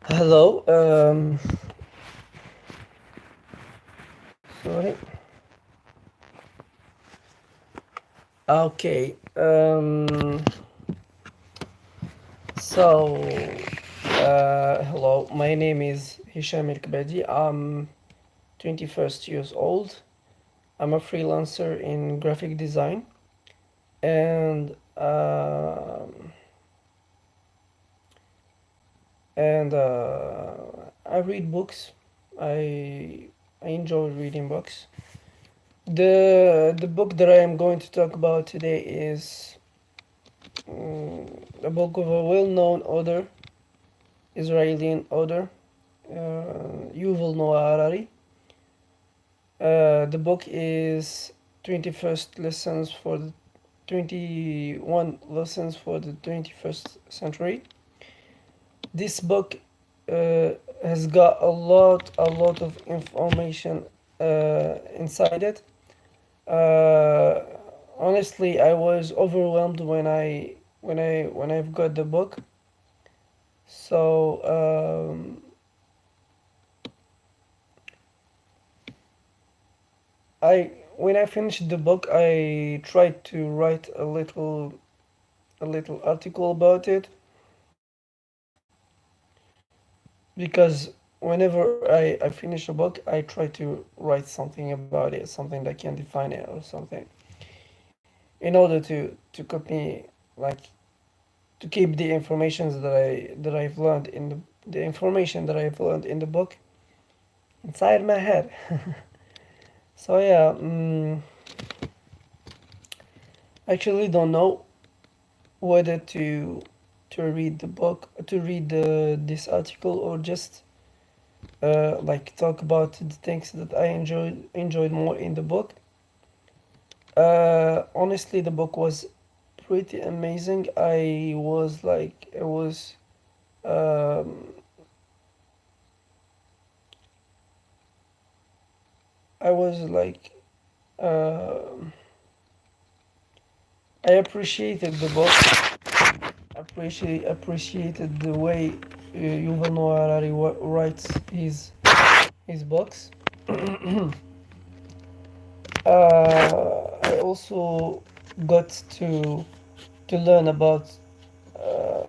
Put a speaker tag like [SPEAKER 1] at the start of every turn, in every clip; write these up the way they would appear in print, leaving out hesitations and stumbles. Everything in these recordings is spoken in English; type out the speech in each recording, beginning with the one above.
[SPEAKER 1] Hello. Sorry. Okay. So, hello. My name is Hisham El-Kabadi. I'm 21st years old. I'm a freelancer in graphic design, and I read books. I I enjoy reading books. The book that I am going to talk about today is a book of a well-known author, Israeli author, Yuval Noah Harari. The book is 21st lessons for the 21 lessons for the 21st century. This book has got a lot of information inside it. Uh, Honestly, I was overwhelmed when I've got the book. So I when I finished the book, I tried to write a little article about it because whenever I finish a book, I try to write something about it, something that can define it or something, in order to copy, like, to keep the informations that I've learned in the information that I've learned in the book inside my head. So yeah, I actually don't know whether to read the book, to read this article, or just like talk about the things that I enjoyed more in the book. Honestly, the book was pretty amazing. Um, I was like um I appreciated the book. Appreciated the way Yuval Noah Harari writes his books. I also got to learn about uh,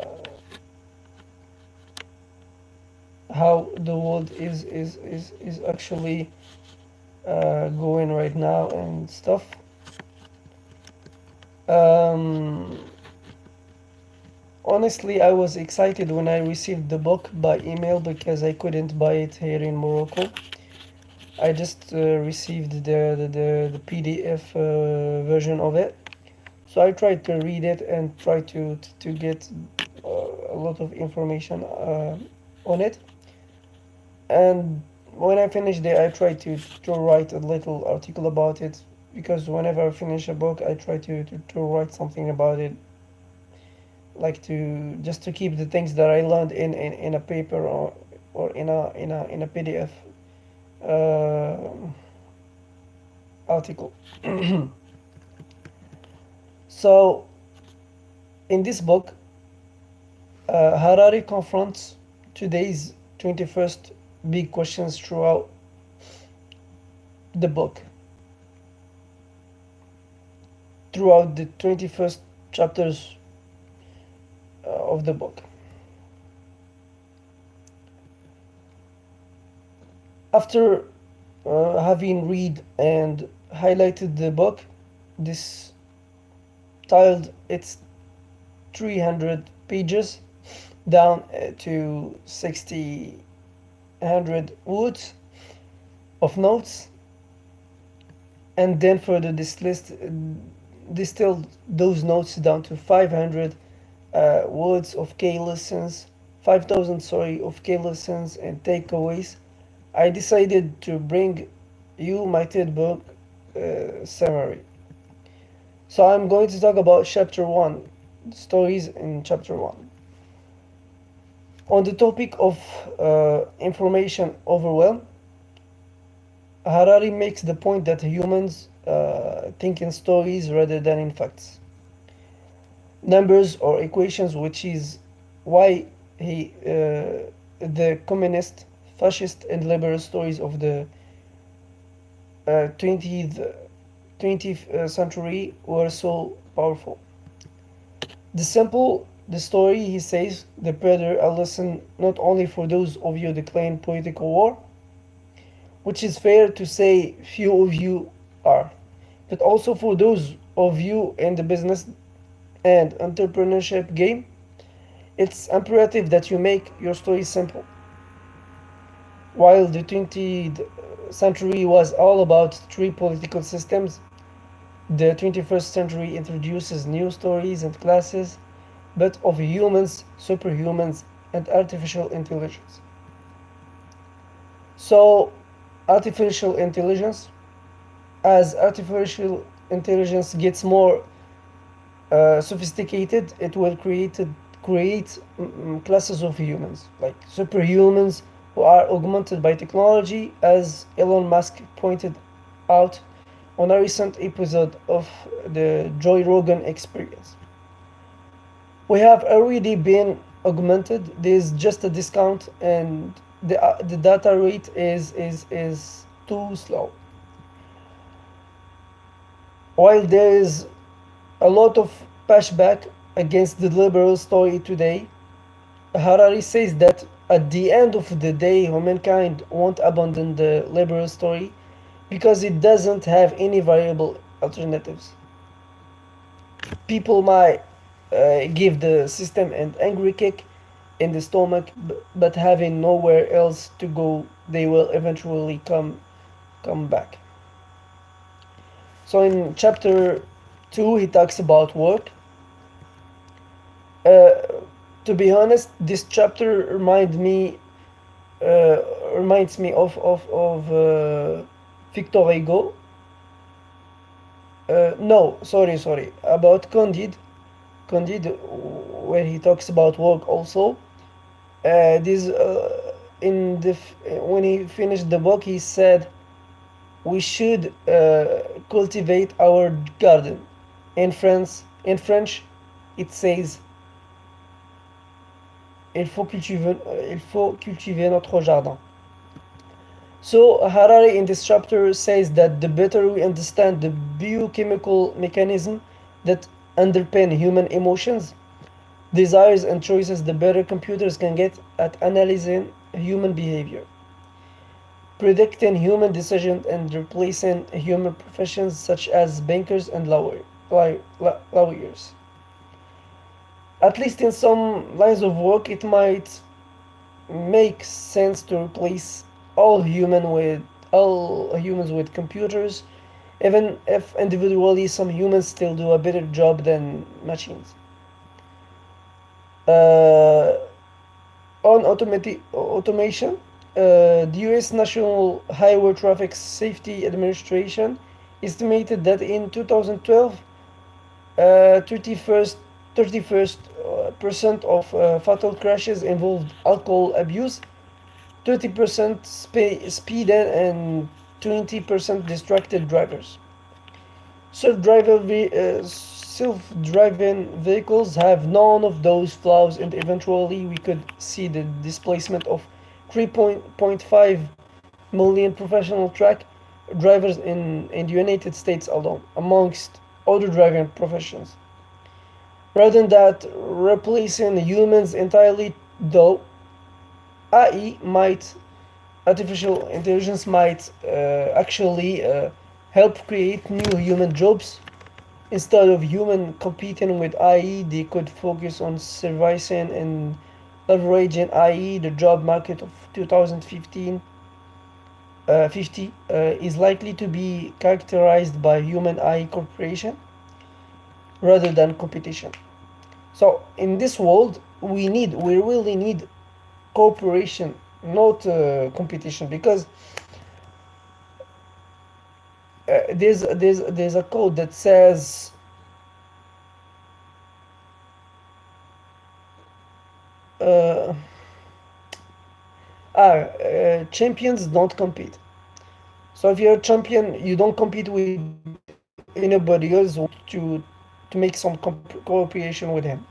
[SPEAKER 1] how the world is actually going right now and stuff. Um, Honestly, I was excited when I received the book by email because I couldn't buy it here in Morocco. I just received the PDF version of it. So I tried to read it and try to get a lot of information on it. And when I finished it, I tried to write a little article about it because whenever I finish a book, I try to write something about it, like to just to keep the things that I learned in a paper or in a PDF uh, article. So in this book, Harari confronts today's 21st big questions throughout the book, throughout the 21st chapters of the book. After having read and highlighted the book, this tiled its 300 pages down to 100 words of notes, and then further this list distilled those notes down to 500 words of key lessons, 5,000, sorry, of key lessons and takeaways. I decided to bring you my third book summary. So I'm going to talk about chapter 1, stories in chapter 1. On the topic of information overwhelm, Harari makes the point that humans think in stories rather than in facts, numbers or equations, which is why he the communist, fascist, and liberal stories of the 20th 20th century were so powerful. The story, he says, the better a lesson not only for those of you declaring political war, which is fair to say few of you are, but also for those of you in the business and entrepreneurship game. It's imperative that you make your story simple. While the 20th century was all about three political systems, the 21st century introduces new stories and classes, but of humans, superhumans, and artificial intelligence. So, artificial intelligence, as artificial intelligence gets more sophisticated, it will create classes of humans, like superhumans who are augmented by technology, as Elon Musk pointed out on a recent episode of the Joe Rogan Experience. We have already been augmented. There's just a discount, and the data rate is too slow. While there is a lot of pushback against the liberal story today, Harari says that at the end of the day, humankind won't abandon the liberal story because it doesn't have any viable alternatives. People might give the system an angry kick in the stomach, but having nowhere else to go, they will eventually come back. So in chapter 2, he talks about work. Uh, to be honest, this chapter reminds me of Victor Hugo. No, sorry, about Candide, where he talks about work also. This in the when he finished the book, he said we should cultivate our garden. In French, it says il faut cultiver notre jardin. So Harari in this chapter says that the better we understand the biochemical mechanism that underpin human emotions, desires, and choices, the better computers can get at analyzing human behavior, predicting human decisions, and replacing human professions such as bankers and lawyers. At least in some lines of work, it might make sense to replace all humans with computers, even if individually some humans still do a better job than machines. Uh, on automation, the U.S. National Highway Traffic Safety Administration estimated that in 2012, 31st percent of fatal crashes involved alcohol abuse, 30% speeding, and 20% distracted drivers. Self-driving vehicles have none of those flaws, and eventually we could see the displacement of 3.5 million professional truck drivers in the United States alone, amongst other driving professions. Rather than that, replacing humans entirely, though, AI might, artificial intelligence might actually help create new human jobs. Instead of human competing with AI, they could focus on servicing and leveraging AI. The job market of 2015 50 is likely to be characterized by human AI cooperation rather than competition. So in this world, we really need cooperation, not competition, because there's a code that says uh, champions don't compete. So if you're a champion, you don't compete with anybody else to make some cooperation with them.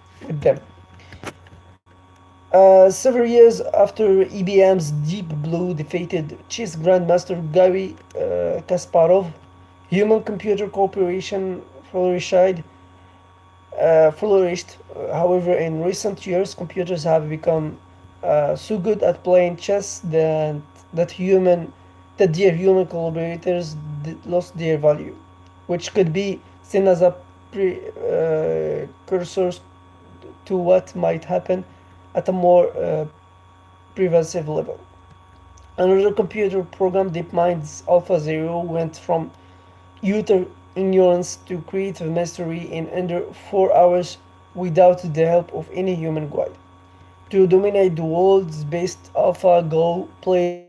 [SPEAKER 1] Several years after IBM's Deep Blue defeated chess grandmaster Garry Kasparov, human-computer cooperation flourished. However, in recent years, computers have become so good at playing chess that their human collaborators lost their value, which could be seen as a precursor to what might happen at a more pervasive level. Another computer program, DeepMind's AlphaZero, went from utter ignorance to creative mastery in under 4 hours without the help of any human guide. To dominate the world's best AlphaGo players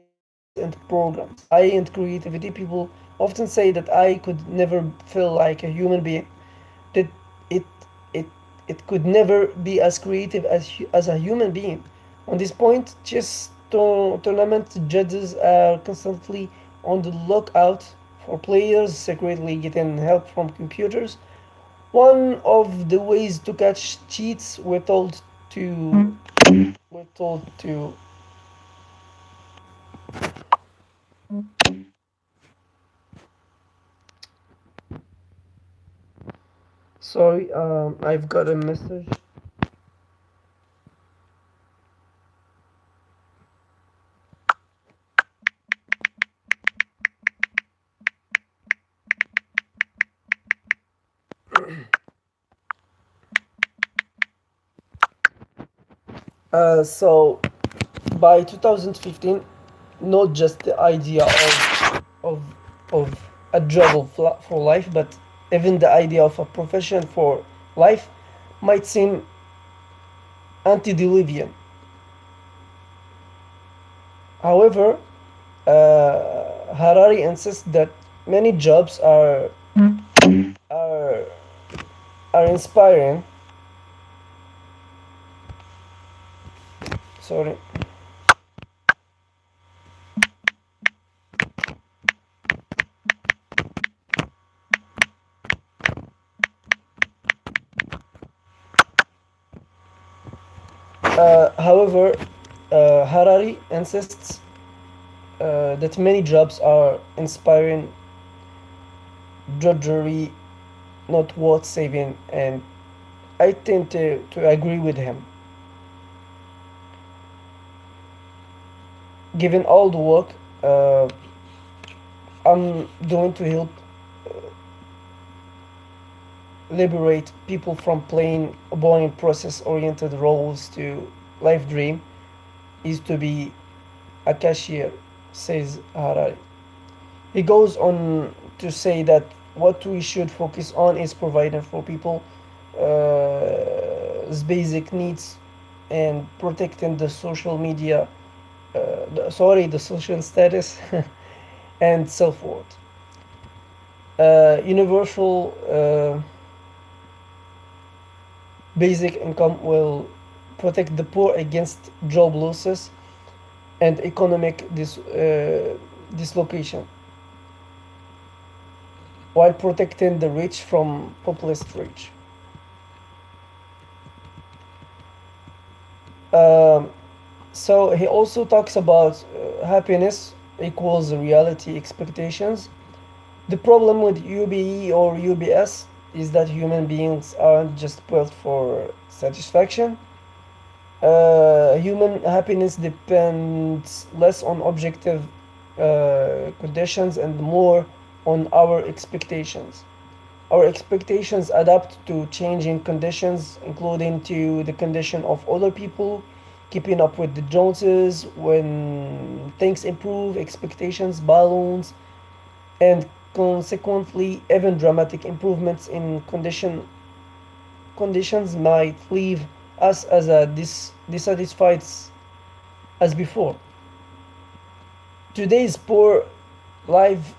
[SPEAKER 1] and programs. AI and creativity. People often say that I could never feel like a human being, that it it it could never be as creative as a human being. On this point, tournament judges are constantly on the lookout for players secretly getting help from computers. One of the ways to catch cheats we're told to sorry, I've got a message. So by 2015, not just the idea of of a job for life, but even the idea of a profession for life might seem antediluvian. However, Harari insists that many jobs are are inspiring. Sorry. However, Harari insists that many jobs are inspiring drudgery, not worth saving, and I tend to agree with him. Given all the work uh, I'm doing to help liberate people from playing boring process oriented roles to life dream is to be a cashier, says Harari. He goes on to say that what we should focus on is providing for people basic needs and protecting the social media, the social status and self worth. Universal basic income will protect the poor against job losses and economic dislocation, while protecting the rich from populist rich. Um, so he also talks about happiness equals reality expectations. The problem with UBE or UBS is that human beings aren't just built for satisfaction. Human happiness depends less on objective conditions and more on our expectations. Our expectations adapt to changing conditions, including to the condition of other people, keeping up with the Joneses. When things improve, expectations balloons, and consequently, even dramatic improvements in conditions might leave us as dissatisfied as before. Today's poor live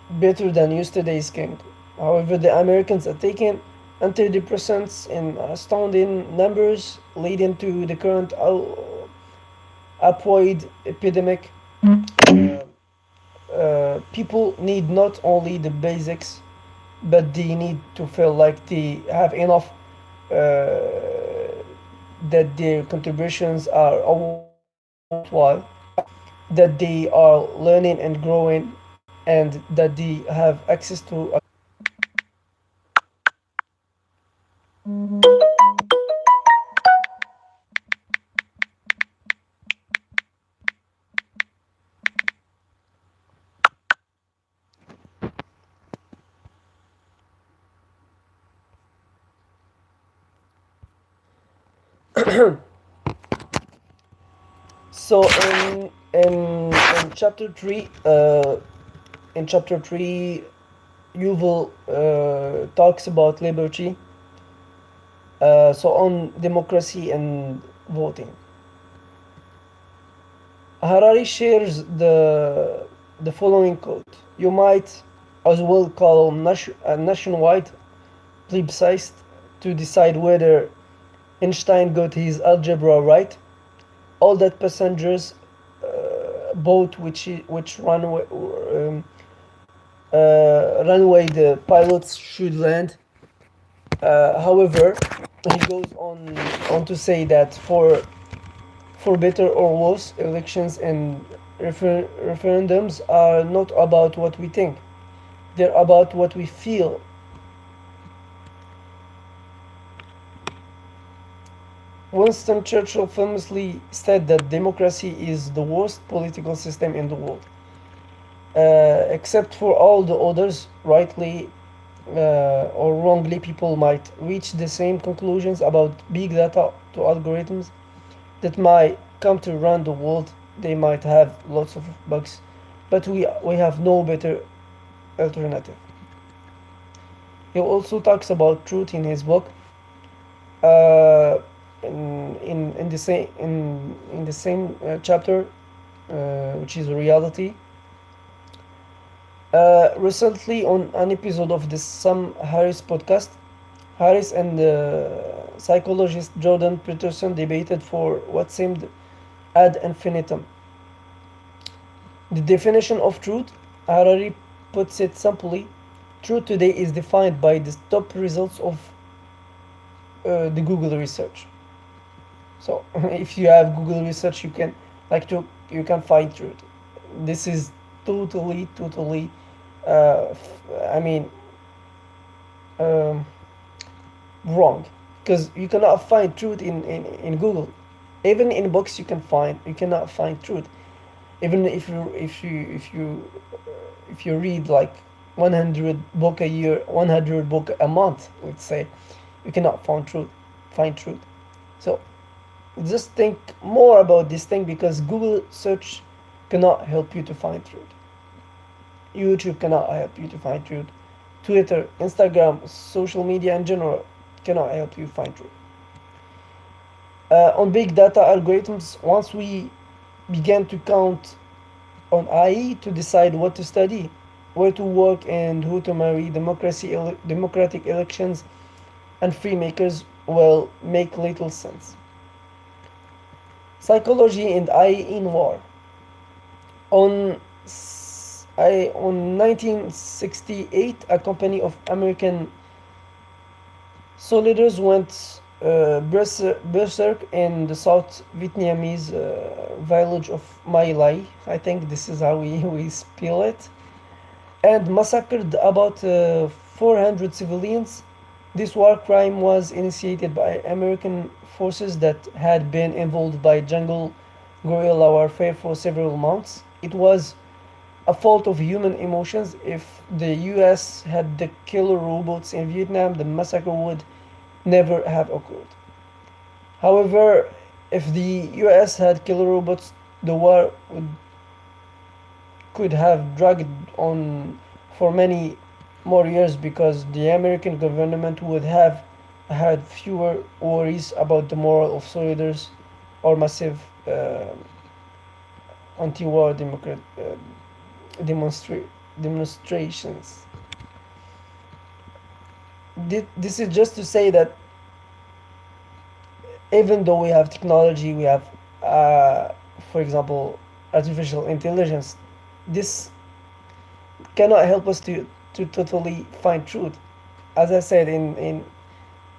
[SPEAKER 1] better than yesterday's king. However, the Americans are taking antidepressants in astounding numbers, leading to the current opioid epidemic. People need not only the basics, but they need to feel like they have enough uh, that their contributions are worthwhile, that they are learning and growing, and that they have access to. So in chapter three, Yuval talks about liberty. So on democracy and voting, Harari shares the following quote: "You might as well call a nationwide plebiscite to decide whether Einstein got his algebra right. All that passengers boat which runway the pilots should land." However, he goes on to say that for better or worse, elections and referendums are not about what we think; they're about what we feel. Winston Churchill famously said that democracy is the worst political system in the world. Except for all the others, rightly or wrongly, people might reach the same conclusions about big data to algorithms that might come to run the world. They might have lots of bugs, but we have no better alternative. He also talks about truth in his book. Uh, in the same chapter, which is reality. Recently, on an episode of the Sam Harris podcast, Harris and psychologist Jordan Peterson debated for what seemed ad infinitum. The definition of truth, Harari puts it simply: truth today is defined by the top results of the Google research. So if you have Google research, you can find truth. This is totally, uh, I mean, um, wrong, because you cannot find truth in Google. Even in books, you cannot find truth. Even if you read like 100 book a year, 100 book a month, let's say, you cannot find truth. So just think more about this thing, because Google search cannot help you to find truth. YouTube cannot help you to find truth. Twitter, Instagram, social media in general cannot help you find truth. On big data algorithms, once we began to count on AI to decide what to study, where to work, and who to marry, democratic elections and free makers will make little sense. Psychology and AI in war. On on 1968, a company of American soldiers went berserk in the South Vietnamese village of My Lai. I think this is how we spell it, and massacred about 400 civilians. This war crime was initiated by American forces that had been involved by jungle guerrilla warfare for several months. It was a fault of human emotions. If the US had the killer robots in Vietnam, the massacre would never have occurred. However, if the US had killer robots, the war could have dragged on for many more years, because the American government would have had fewer worries about the moral of soldiers or massive anti-war demonstrations. This is just to say that even though we have technology, we have, for example, artificial intelligence, this cannot help us to totally find truth. As I said in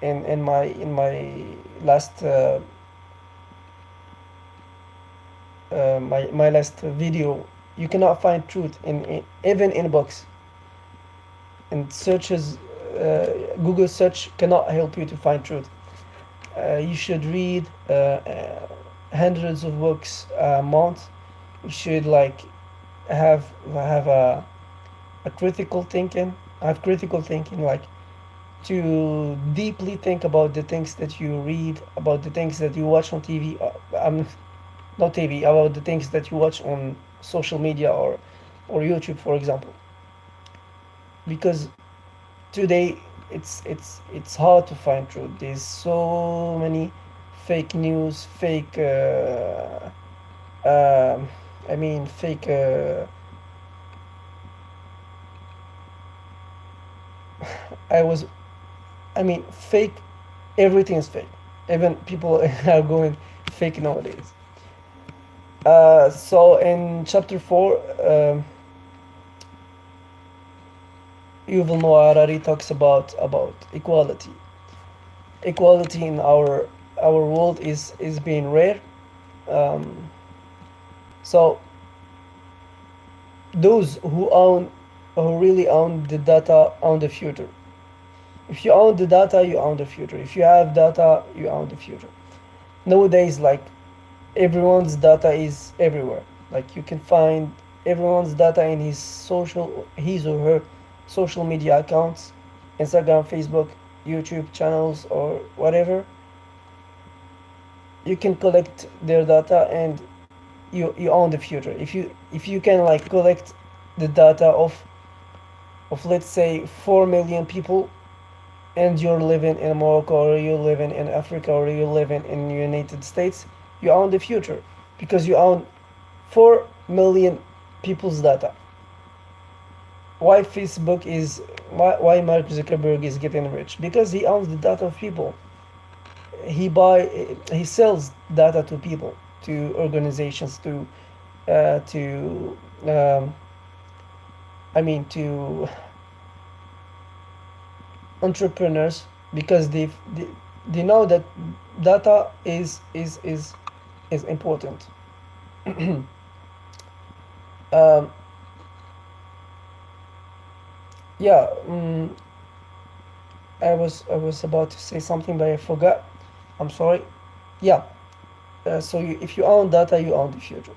[SPEAKER 1] my last my last video, you cannot find truth in even in books. And searches, Google search cannot help you to find truth. You should read hundreds of books a month. You should like have a critical thinking, have critical thinking, like to deeply think about the things that you read, about the things that you watch on TV. Not TV, about the things that you watch on social media or YouTube, for example. Because today it's hard to find truth. There's so many fake news, fake. I mean, fake. I was. I mean, fake. Everything is fake. Even people are going fake nowadays. So in chapter 4, Yuval Noah Harari talks about equality. Equality in our world is being rare. Um, so those who really own the data own the future. If you own the data, you own the future. If you have data, you own the future. Nowadays, like everyone's data is everywhere. Like you can find everyone's data in his or her social media accounts, Instagram, Facebook, YouTube channels, or whatever. You can collect their data, and you own the future. If you can like collect the data of let's say 4 million people, and you're living in Morocco, or you're living in Africa, or you're living in the United States, you own the future because you own 4 million people's data. Why Facebook is why Mark Zuckerberg is getting rich? Because he owns the data of people. He sells data to people, to organizations, to I mean to entrepreneurs, because they know that data is important. um, yeah, I was about to say something, but I forgot. I'm sorry. Yeah. So if you own data, you own the future.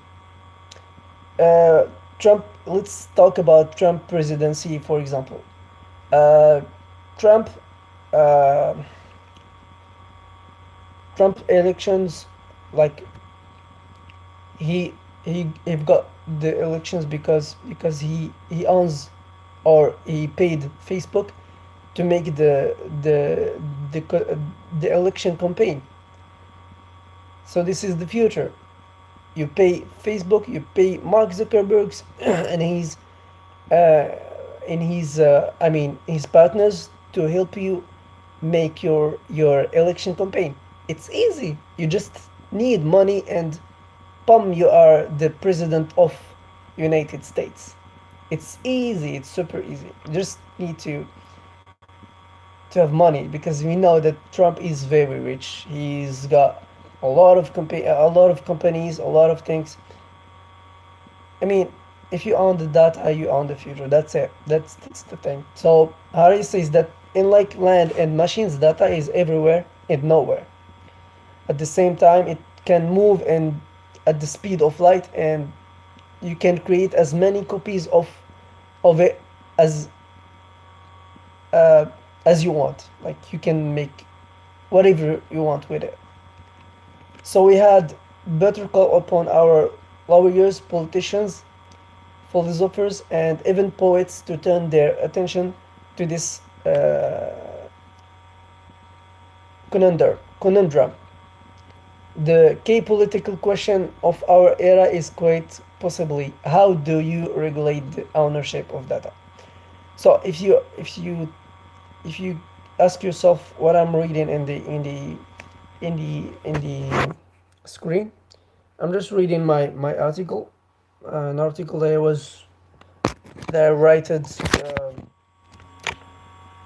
[SPEAKER 1] Uh, Trump. Let's talk about Trump presidency, for example. Uh, Trump. Uh, Trump elections, like he got the elections because he owns, or he paid Facebook to make the election campaign. So this is the future. You pay Facebook, you pay Mark Zuckerberg's and uh, his partners to help you make your election campaign. It's easy. You just need money, and boom, you are the president of United States. It's easy. It's super easy. You just need to have money, because we know that Trump is very rich. He's got a lot of companies, a lot of things. I mean, if you own the data, you own the future. That's it. That's the thing. So Harry says that in like land and machines, data is everywhere and nowhere. At the same time, it can move and at the speed of light, and you can create as many copies of it as uh, as you want. Like you can make whatever you want with it. So we had better call upon our lawyers, politicians, philosophers, and even poets to turn their attention to this conundrum. The key political question of our era is quite possibly, how do you regulate the ownership of data? So if you ask yourself what I'm reading in the screen, I'm just reading my article, an article that I wrote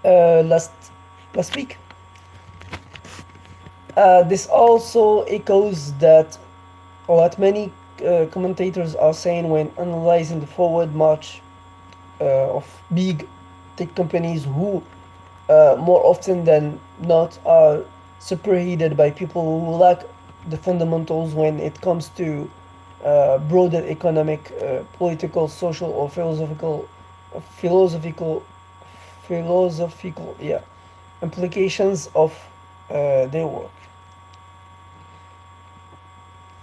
[SPEAKER 1] last week. This also echoes that what many commentators are saying when analyzing the forward march of big tech companies who more often than not are superheated by people who lack the fundamentals when it comes to broader economic, political, social, or philosophical, yeah, implications of their work.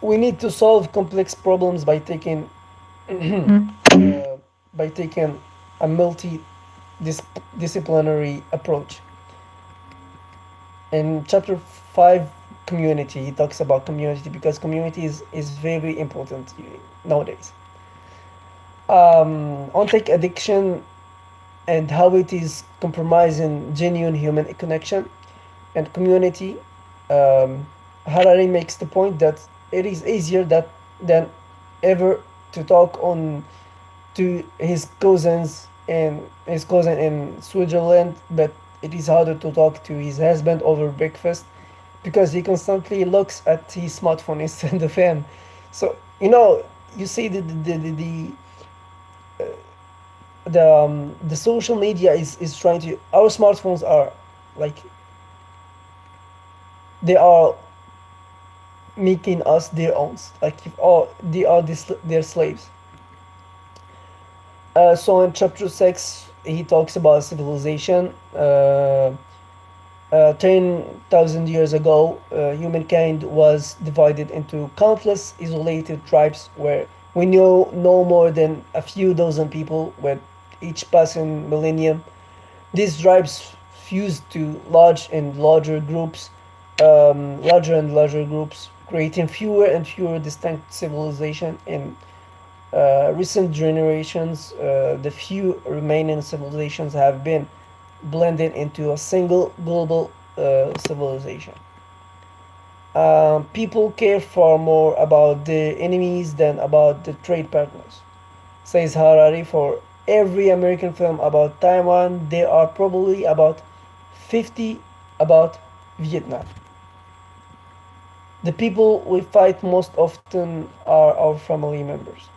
[SPEAKER 1] We need to solve complex problems by taking by taking a multi-disciplinary approach. In chapter 5, community, he talks about community because community is very important nowadays. On tech addiction and how it is compromising genuine human connection and community, um, Harari makes the point that it is easier than ever to talk on to his cousin in Switzerland, but it is harder to talk to his husband over breakfast because he constantly looks at his smartphone instead of him. So you see the social media is trying to. Our smartphones are like they are making us their own. Like if all they are their slaves. So in chapter 6, he talks about civilization. 10,000 years ago, humankind was divided into countless isolated tribes where we know no more than a few dozen people with each passing millennium. These tribes fused to larger and larger groups, creating fewer and fewer distinct civilizations in recent generations. The few remaining civilizations have been blended into a single global civilization. People care far more about their enemies than about the trade partners, says Harari. For every American film about Taiwan, there are probably about 50 about Vietnam. The people we fight most often are our family members.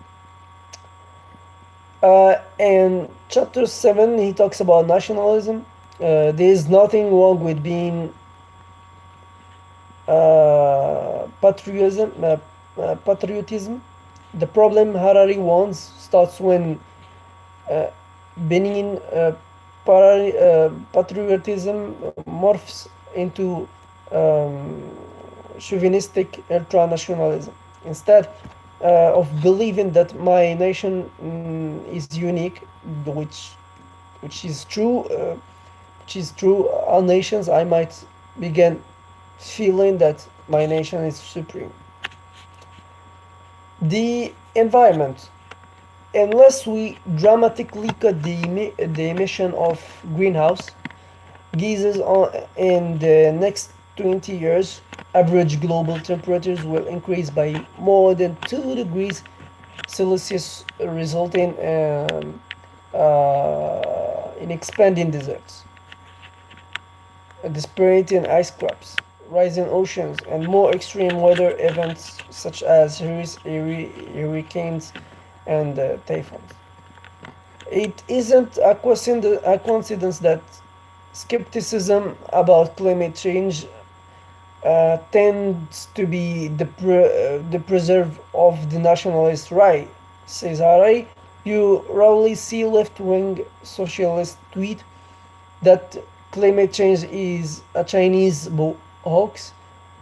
[SPEAKER 1] In chapter 7, he talks about nationalism. There is nothing wrong with being patriotism. The problem, Harari warns, starts when uh, benign patriotism morphs into um, chauvinistic ultranationalism. Instead of believing that my nation is unique, which which is true, all nations, I might begin feeling that my nation is supreme. The environment, unless we dramatically cut the emission of greenhouse gases in the next 20 years, average global temperatures will increase by more than 2 degrees Celsius, resulting in expanding deserts, dispiriting ice caps, rising oceans, and more extreme weather events such as hurricanes and typhoons. It isn't a coincidence that skepticism about climate change tends to be the preserve of the nationalist right, says Harari. You rarely see left-wing socialists tweet that climate change is a Chinese hoax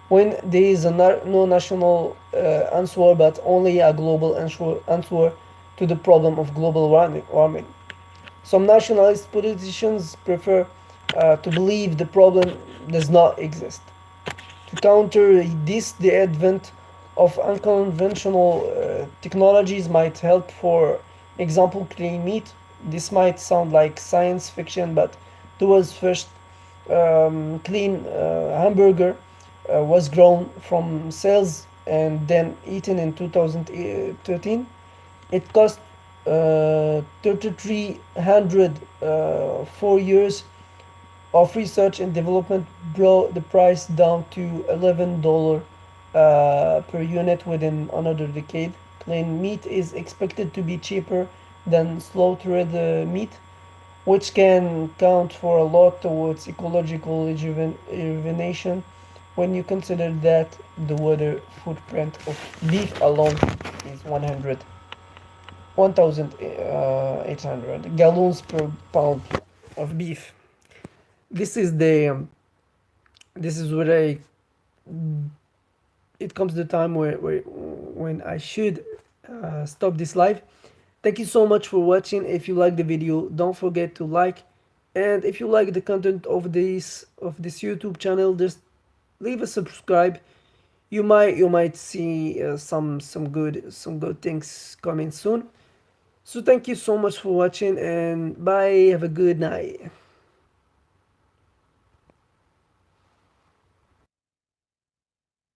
[SPEAKER 1] when there is no national answer but only a global answer to the problem of global warming. Some nationalist politicians prefer to believe the problem does not exist. To counter this, the advent of unconventional technologies might help. For example, clean meat. This might sound like science fiction, but the world's first clean hamburger was grown from cells and then eaten in 2013. It cost 3,300. 4 years of research and development brought the price down to $11 per unit within another decade. Clean meat is expected to be cheaper than slaughtered meat, which can count for a lot towards ecological rejuvenation when you consider that the water footprint of beef alone is 1,800 gallons per pound of beef. This is the this is where it comes the time where when I should stop this live. Thank you so much for watching. If you like the video, don't forget to like, and if you like the content of this YouTube channel, just leave a subscribe. You might see some good things coming soon. So thank you so much for watching, and bye. Have a good night.